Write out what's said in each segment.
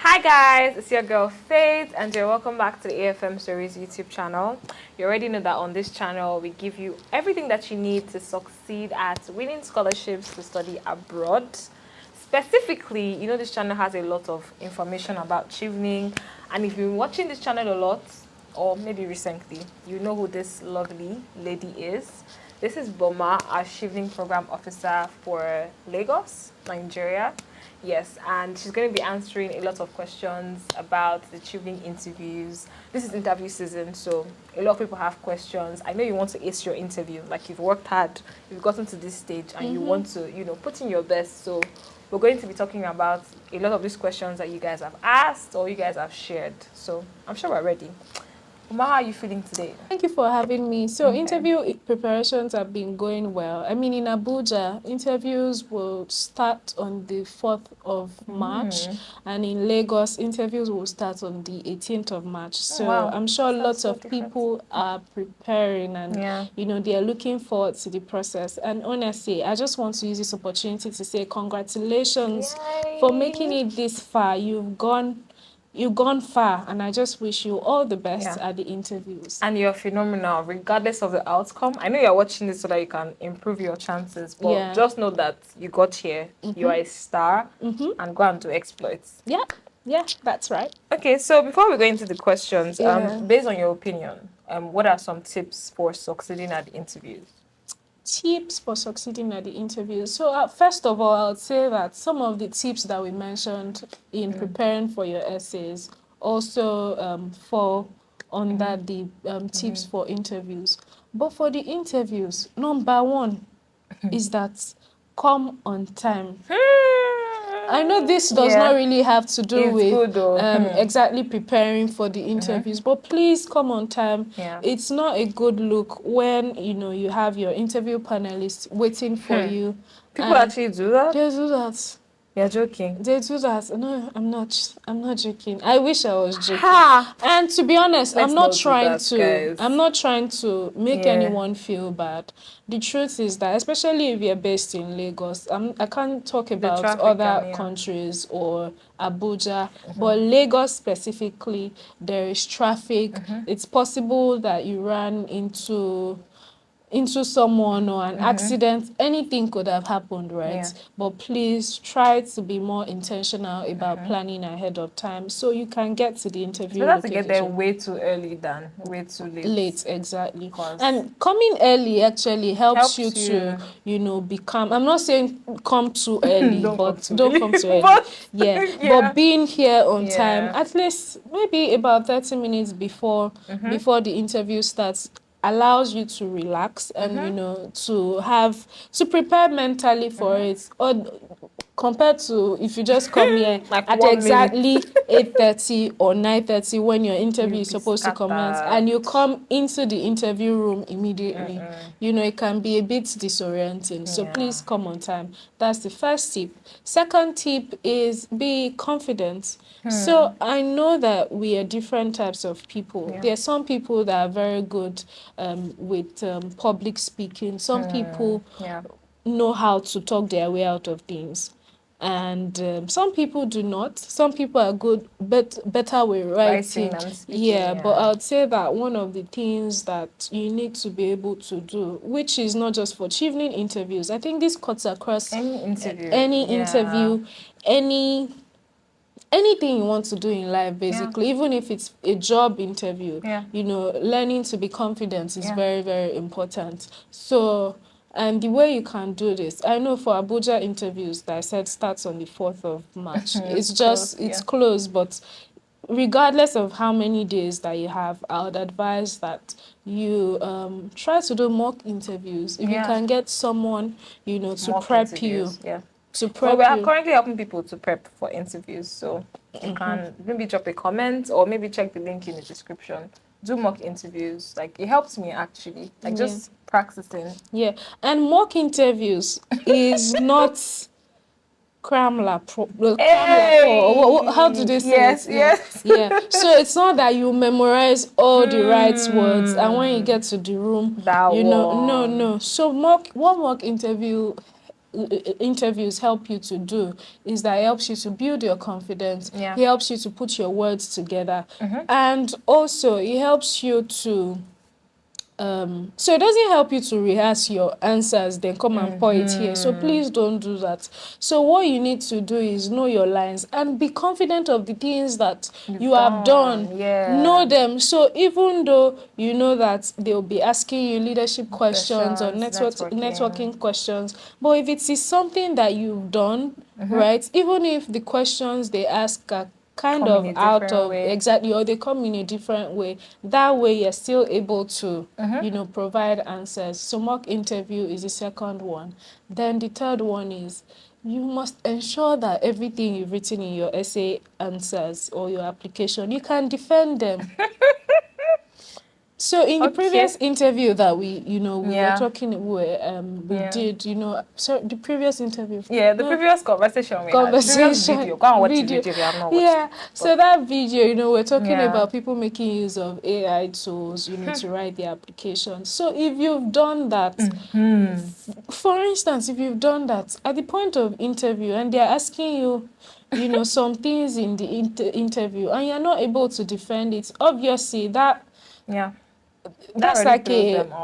Hi guys, it's your girl Faith and you're welcome back to the AFM Stories YouTube channel. You already know that on this channel we give you everything that you need to succeed at winning scholarships to study abroad. Specifically, you know this channel has a lot of information about Chevening, and if you've been watching this channel a lot, or maybe recently, you know who this lovely lady is. This is Boma, our Chevening Program Officer for Lagos, Nigeria. Yes, and she's going to be answering a lot of questions about the Chevening interviews. This is interview season, so a lot of people have questions. I know you want to ace your interview, like you've worked hard, you've gotten to this stage, and you want to, put in your best. So we're going to be talking about a lot of these questions that you guys have asked or you guys have shared. So I'm sure we're ready. Uma, how are you feeling today? Thank you for having me. So interview preparations have been going well. I mean, in Abuja, interviews will start on the 4th of March, and in Lagos, interviews will start on the 18th of March. So wow. I'm sure lots so of people are preparing and, they are looking forward to the process. And honestly, I just want to use this opportunity to say congratulations for making it this far. You've gone far, and I just wish you all the best at the interviews. And you're phenomenal, regardless of the outcome. I know you're watching this so that you can improve your chances, but just know that you got here, you are a star, and go and do exploits. Yeah, that's right. Okay, so before we go into the questions, based on your opinion, what are some tips for succeeding at the interviews? Tips for succeeding at the interview. So first of all, I would say that some of the tips that we mentioned in preparing for your essays also fall under the tips for interviews. But for the interviews, number one is that come on time. I know this does not really have to do with exactly preparing for the interviews, but please come on time. It's not a good look when, you have your interview panelists waiting for you. People actually do that? They do that. You're joking. They do that. No, I'm not joking. I wish I was joking. And to be honest, I'm not trying to make anyone feel bad. The truth is that, especially if you're based in Lagos, I can't talk about other countries or Abuja, but Lagos specifically, there is traffic. It's possible that you ran into someone or an accident. Anything could have happened, right? But please try to be more intentional about planning ahead of time so you can get to the interview. You have to get there way too early than way too late. Exactly. And coming early actually helps you to, become, I'm not saying come too early, but don't come too early. But being here on time, at least maybe about 30 minutes before the interview starts, allows you to relax and to prepare mentally for it, or compared to if you just come here at exactly 8:30 or 9:30 when your interview is supposed to commence, and you come into the interview room immediately. It can be a bit disorienting. So please come on time. That's the first tip. Second tip is be confident. So I know that we are different types of people. There are some people that are very good with public speaking. Some people know how to talk their way out of things. And some people do not. Some people are good, but better with writing and speaking, but I would say that one of the things that you need to be able to do, which is not just for Chevening interviews, I think this cuts across any interview, anything you want to do in life, basically, even if it's a job interview, learning to be confident is very, very important. So, and the way you can do this, I know for Abuja interviews that I said starts on the 4th of March. It's close, but regardless of how many days that you have, I would advise that you try to do mock interviews. If you can get someone, to prep you. We are currently helping people to prep for interviews, so you can maybe drop a comment or maybe check the link in the description. Do mock interviews. Like, it helps me actually, like just practicing. And mock interviews is not how do they say it? So it's not that you memorize all the right words and when you get to the room, no. So one mock interview interviews help you to do is that it helps you to build your confidence. Yeah. It helps you to put your words together. And also it helps you to so it doesn't help you to rehearse your answers, then come and pour it here. So please don't do that. So what you need to do is know your lines and be confident of the things that you have done. Yeah. Know them. So even though you know that they'll be asking you leadership questions or networking questions, but if it is something that you've done, right, even if the questions they ask are kind of out of exactly, or they come in a different way, that way you're still able to you know, provide answers. So mock interview is the second one. Then the third one is you must ensure that everything you've written in your essay answers or your application, you can defend them. So in the previous interview that we were talking, we did, so the previous interview. Yeah, the previous conversation we had. Previous video. Go and watch the video if you have not watched. Yeah, so that video, we're talking about people making use of AI tools, to write their applications. So if you've done that, for instance, if you've done that at the point of interview and they're asking you, some things in the interview and you're not able to defend it, obviously that's like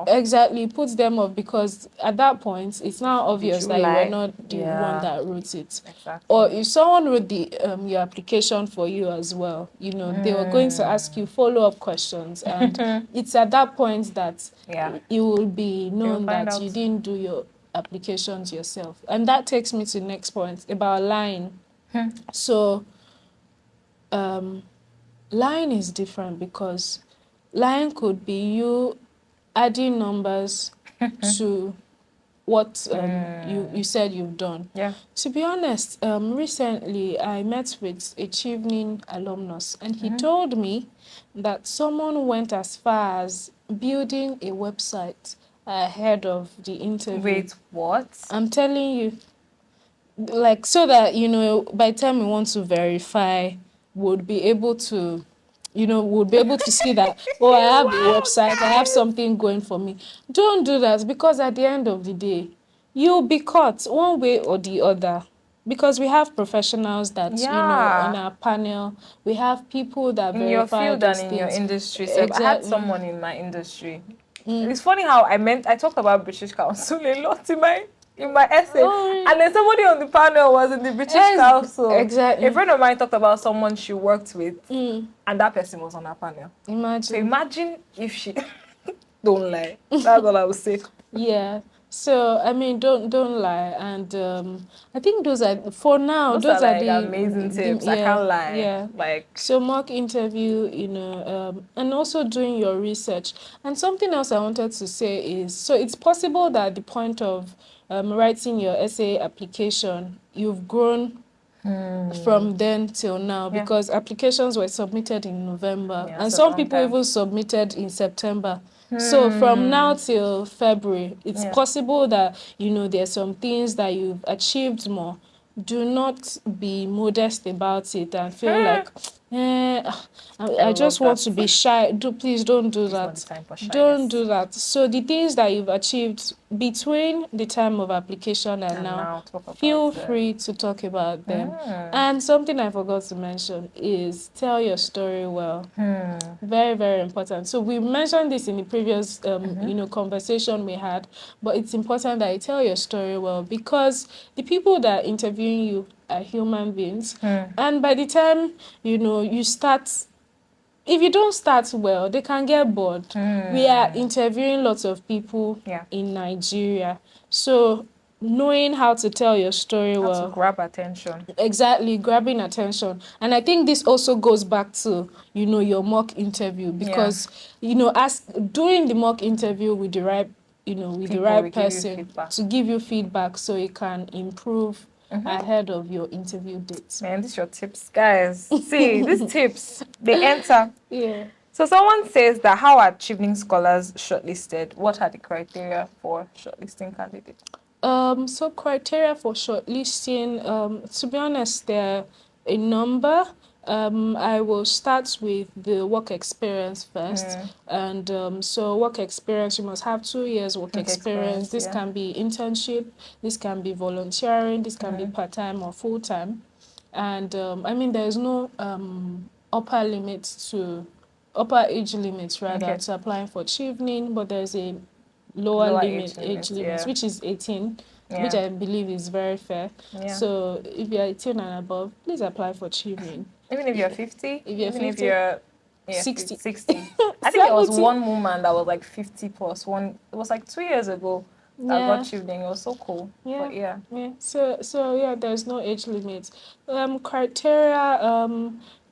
exactly puts them off, because at that point it's now obvious that you were not the one that wrote it. Exactly. Or if someone wrote the your application for you as well, they were going to ask you follow-up questions, and it's at that point that it will be known that you didn't do your applications yourself. And that takes me to the next point about lying. So lying is different, because lying could be you adding numbers to what you said you've done. Yeah. To be honest, recently I met with a Chevening alumnus, and he told me that someone went as far as building a website ahead of the interview. Wait, what? I'm telling you, like, so that, by the time we want to verify, would be able to would be able to see that, oh, I have a website, I have something going for me. Don't do that, because at the end of the day, you'll be caught one way or the other. Because we have professionals that, on our panel, we have people that in your field and in your industry. So I had someone in my industry. It's funny how I talked about British Council a lot in my essay, and then somebody on the panel was in the British Council. Exactly. A friend of mine talked about someone she worked with, and that person was on her panel. Imagine. So imagine if she don't lie. That's all I would say. Yeah. So I mean, don't lie, and I think those are, for now, those are like the amazing tips. I can't lie. Yeah. Like, so mock interview, and also doing your research. And something else I wanted to say is, so it's possible that at the point of writing your essay application, you've grown from then till now, because applications were submitted in November, and some people even submitted in September. So from now till February, it's possible that, there's some things that you've achieved more. Do not be modest about it and feel like, I just want to be shy. Please don't do that. Don't do that. So the things that you've achieved between the time of application and now feel free to talk about them. And something I forgot to mention is tell your story well. Very, very important. So we mentioned this in the previous conversation we had, but it's important that you tell your story well, because the people that are interviewing you are human beings. And by the time, you start, if you don't start well, they can get bored. We are interviewing lots of people in Nigeria. So knowing how to tell your story well. To grab attention. Exactly, grabbing attention. And I think this also goes back to, your mock interview, because, doing the mock interview with the right, with the right person to give you feedback so you can improve ahead of your interview dates. Man, these are your tips, guys. See, these tips, they enter. Yeah. So someone says that, how are Chevening scholars shortlisted? What are the criteria for shortlisting candidates? So criteria for shortlisting, to be honest, there are a number. I will start with the work experience first. And so work experience, you must have 2 years work experience. This can be internship, this can be volunteering, this can be part-time or full-time. And I mean, there's no upper age limit rather to applying for Chevening, but there's a lower age limit, which is 18, which I believe is very fair. So if you're 18 and above, please apply for Chevening. Even if you're 50? Even if you're 60. 60. I think there was one woman that was like 50 plus. It was like 2 years ago that got Chevening. It was so cool. Yeah. So yeah, there's no age limit.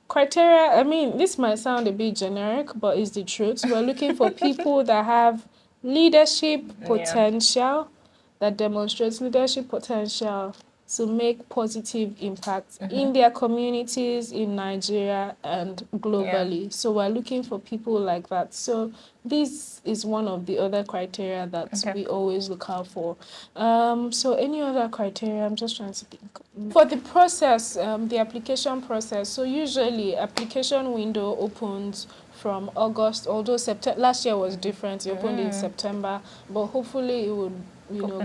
Criteria, I mean, this might sound a bit generic, but it's the truth. We're looking for people that have leadership potential, that demonstrates leadership potential to make positive impact in their communities, in Nigeria, and globally. So we're looking for people like that. So this is one of the other criteria that we always look out for. So any other criteria? I'm just trying to think. For the process, the application process, so usually application window opens from August, although last year was different. It opened in September, but hopefully it would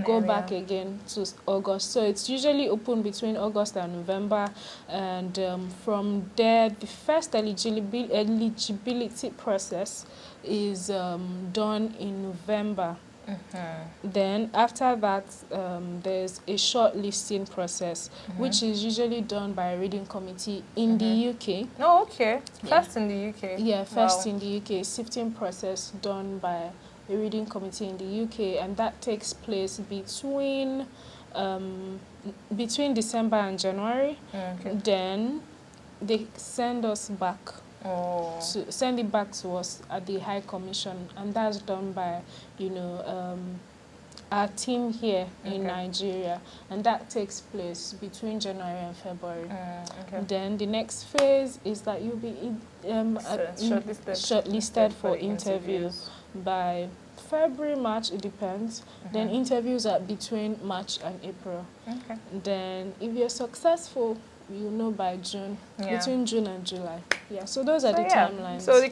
go back again to August. So it's usually open between August and November, and from there, the first eligibility process is done in November. Then after that, there's a shortlisting process, which is usually done by a reading committee in the UK. Oh, okay. First in the UK. Yeah, first in the UK. Sifting process done by a reading committee in the UK, and that takes place between December and January. Then they send us back. Send it back to us at the High Commission, and that's done by our team here in Nigeria, and that takes place between January and February. Then the next phase is that you'll be shortlisted for interviews by February, March, it depends. Then interviews are between March and April. Then if you're successful, you know by June, between June and July. So those are the timelines. So the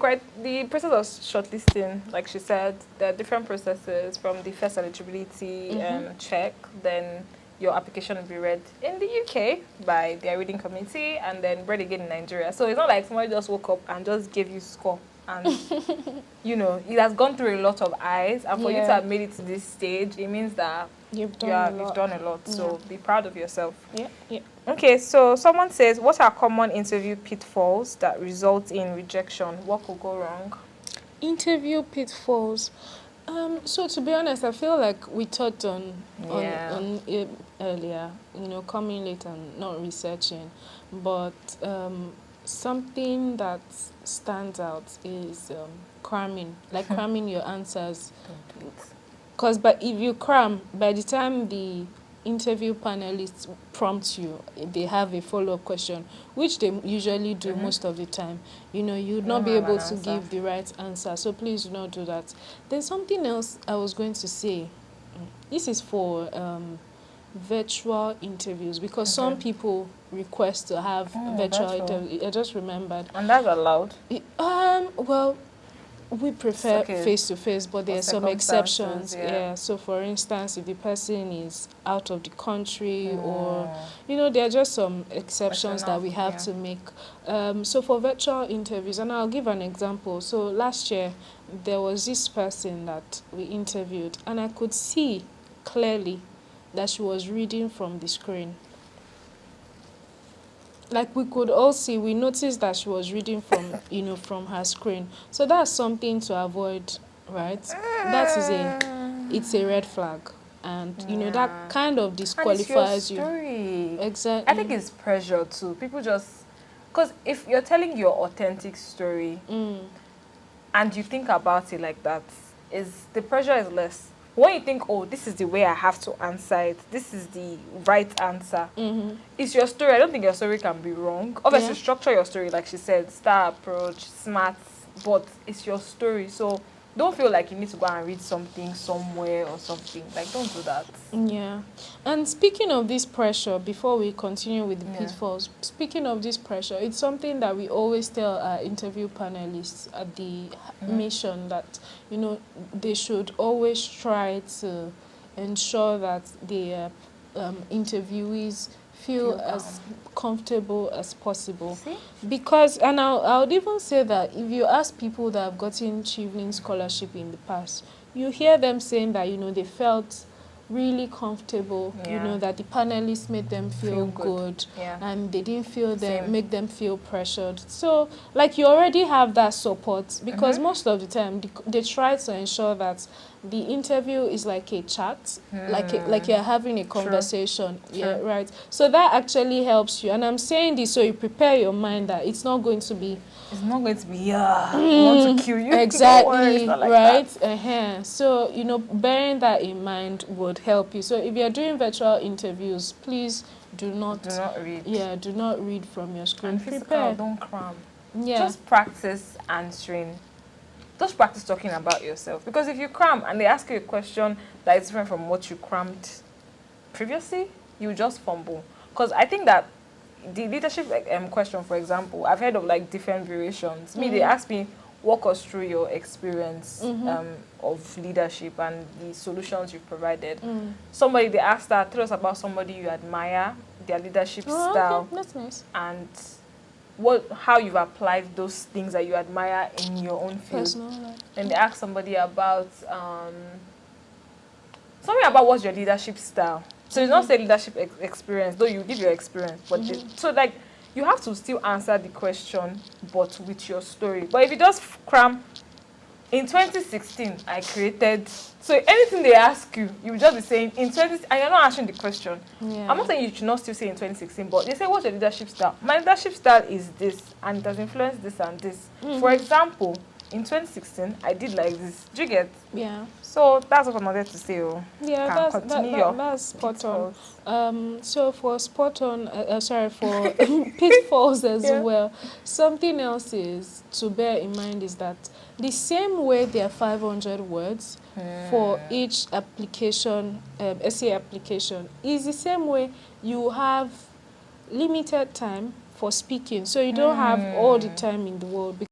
process of shortlisting, like she said, there are different processes from the first eligibility check, then your application will be read in the UK by their reading committee and then read again in Nigeria. So it's not like somebody just woke up and just gave you score. And, it has gone through a lot of eyes. And for you to have made it to this stage, it means that you've done a lot. So be proud of yourself. Okay, so someone says, what are common interview pitfalls that result in rejection? What could go wrong? Interview pitfalls. So to be honest, I feel like we touched on it earlier, coming late and not researching. But something that stands out is cramming, like cramming your answers. Don't do it. Because if you cram, by the time the interview panelists prompt you, they have a follow-up question, which they usually do most of the time. You'd not be able to give the right answer. So please do not do that. There's something else I was going to say. This is for virtual interviews, because some people request to have virtual interviews. I just remembered. And that's allowed? Well, we prefer face-to-face, but there are some exceptions. So for instance, if the person is out of the country or, there are just some exceptions that we have to make. So for virtual interviews, and I'll give an example. So last year, there was this person that we interviewed, and I could see clearly that she was reading from the screen. Like we could all see, we noticed that she was reading from, from her screen. So that's something to avoid, right? It's a red flag. And, that kind of disqualifies you. Story. Exactly. I think it's pressure too. People just, because if you're telling your authentic story and you think about it like that, the pressure is less. When you think, this is the way I have to answer it, this is the right answer, it's your story. I don't think your story can be wrong. Obviously, structure your story, like she said, star approach, smart, but it's your story. So don't feel like you need to go and read something somewhere or something. Like, don't do that. Yeah. And speaking of this pressure, before we continue with the pitfalls, speaking of this pressure, it's something that we always tell our interview panelists at the mission that, you know, they should always try to ensure that the interviewees feel as comfortable as possible. See? Because, and I would even say that if you ask people that have gotten Chevening Scholarship in the past, you hear them saying that, you know, they felt really comfortable, you know, that the panelists made them feel good. And they didn't feel them, make them feel pressured. So, like, you already have that support, because most of the time they try to ensure that the interview is like a chat, like you're having a conversation. Yeah, right. So that actually helps you. And I'm saying this so you prepare your mind that it's not going to be, we want to kill you. Exactly, right? So, you know, bearing that in mind would help you. So if you're doing virtual interviews, please do not read. Yeah, do not read from your screen. And prepare. Don't cram. Yeah. Just practice answering. Just practice talking about yourself. Because if you cram and they ask you a question that is different from what you crammed previously, you just fumble. Because I think that the leadership question, for example, I've heard of like different variations. Me, they ask me, walk us through your experience of leadership and the solutions you've provided. Somebody, they asked that, tell us about somebody you admire, their leadership style. Okay. That's nice. And how you've applied those things that you admire in your own field. Personal life. Then they ask somebody about something about what's your leadership style. So it's not say leadership experience, though you give your experience, but so like you have to still answer the question, but with your story. But if you just cram, in 2016, I created. So anything they ask you, you will just be saying in 20, and you're not answering the question. Yeah. I'm not saying you should not still say in 2016, but they say, what's your leadership style? My leadership style is this, and it has influenced this and this. For example, in 2016, I did like this. Do you get? Yeah. So that's what I wanted to say. Yeah, that's spot on. So for spot on, for pitfalls as well, something else is to bear in mind is that the same way there are 500 words for each application, essay application, is the same way you have limited time for speaking. So you don't have all the time in the world.